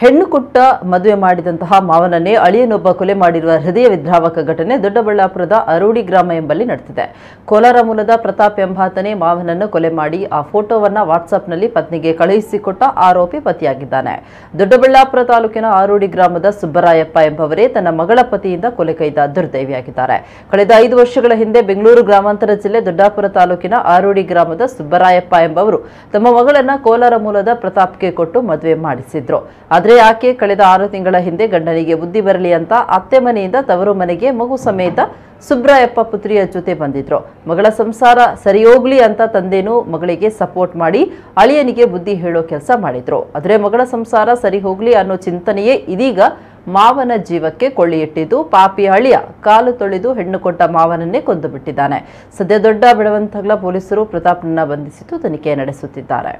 ಹೆಣ್ಣು ಕೊಟ್ಟ ಮದುವೆ ಮಾಡಿದಂತಹ ಮಾವನನ್ನೇ ಅಳಿಯನೊಬ್ಬ ಕೊಲೆ ಮಾಡಿರುವ ಹೃದಯ ವಿದ್ರಾವಕ ಘಟನೆ ದೊಡ್ಡಬಳ್ಳಾಪುರದ ಅರೋಡಿ ಗ್ರಾಮ ಎಂಬಲ್ಲಿ ನಡೆದಿದೆ. ಕೋಲಾರ ಮೂಲದ ಪ್ರತಾಪ್ ಎಂಬಾತನೇ ಮಾವನನ್ನು ಕೊಲೆ ಮಾಡಿ ಆ ಫೋಟೋವನ್ನ ವಾಟ್ಸ್ಆಪ್ನಲ್ಲಿ ಪತ್ನಿಗೆ ಕಳುಹಿಸಿಕೊಟ್ಟ ಆರೋಪಿ ಪತಿಯಾಗಿದ್ದಾನೆ. ದೊಡ್ಡಬಳ್ಳಾಪುರ ತಾಲೂಕಿನ ಅರೋಡಿ ಗ್ರಾಮದ ಸುಬ್ಬರಾಯಪ್ಪ ಎಂಬವರೇ ತನ್ನ ಮಗಳ ಪತಿಯಿಂದ ಕೊಲೆಗೈದ ದುರ್ದೈವಿಯಾಗಿದ್ದಾರೆ. ಕಳೆದ 5 ವರ್ಷಗಳ ಹಿಂದೆ ಬೆಂಗಳೂರು ಗ್ರಾಮಾಂತರ ಜಿಲ್ಲೆ ದೊಡ್ಡಾಪುರ ತಾಲೂಕಿನ ಅರೋಡಿ ಗ್ರಾಮದ ಸುಬ್ಬರಾಯಪ್ಪ ಎಂಬವರು ತಮ್ಮ ಮಗಳನ್ನ ಕೋಲಾರ ಮೂಲದ ಪ್ರತಾಪ್ಗೆ ಕೊಟ್ಟು ಮದುವೆ ಮಾಡಿಸಿದ್ರು. ಆದರೆ ಆಕೆ ಕಳೆದ 6 ತಿಂಗಳ ಹಿಂದೆ ಗಂಡನಿಗೆ ಬುದ್ಧಿ ಬರಲಿ ಅಂತ ಅತ್ತೆ ಮನೆಯಿಂದ ತವರು ಮನೆಗೆ ಮಗು ಸಮೇತ ಸುಬ್ರಾಯಪ್ಪ ಪುತ್ರಿಯ ಜೊತೆ ಬಂದಿದ್ರು. ಮಗಳ ಸಂಸಾರ ಸರಿ ಹೋಗ್ಲಿ ಅಂತ ತಂದೆನೂ ಮಗಳಿಗೆ ಸಪೋರ್ಟ್ ಮಾಡಿ ಅಳಿಯನಿಗೆ ಬುದ್ಧಿ ಹೇಳೋ ಕೆಲಸ ಮಾಡಿದ್ರು. ಆದರೆ ಮಗಳ ಸಂಸಾರ ಸರಿ ಹೋಗ್ಲಿ ಅನ್ನೋ ಚಿಂತನೆಯೇ ಇದೀಗ ಮಾವನ ಜೀವಕ್ಕೆ ಕೊಳ್ಳಿಯಿಟ್ಟಿದ್ದು ಪಾಪಿ ಅಳಿಯ ಕಾಲು ತೊಳೆದು ಹೆಣ್ಣು ಕೊಟ್ಟ ಮಾವನನ್ನೇ ಕೊಂದು ಬಿಟ್ಟಿದ್ದಾನೆ. ಸದ್ಯ ದೊಡ್ಡ ಬೆಳವಂತಗಲ ಪೊಲೀಸರು ಪ್ರತಾಪ್ನನ್ನ ಬಂಧಿಸಿದ್ದು ತನಿಖೆ ನಡೆಸುತ್ತಿದ್ದಾರೆ.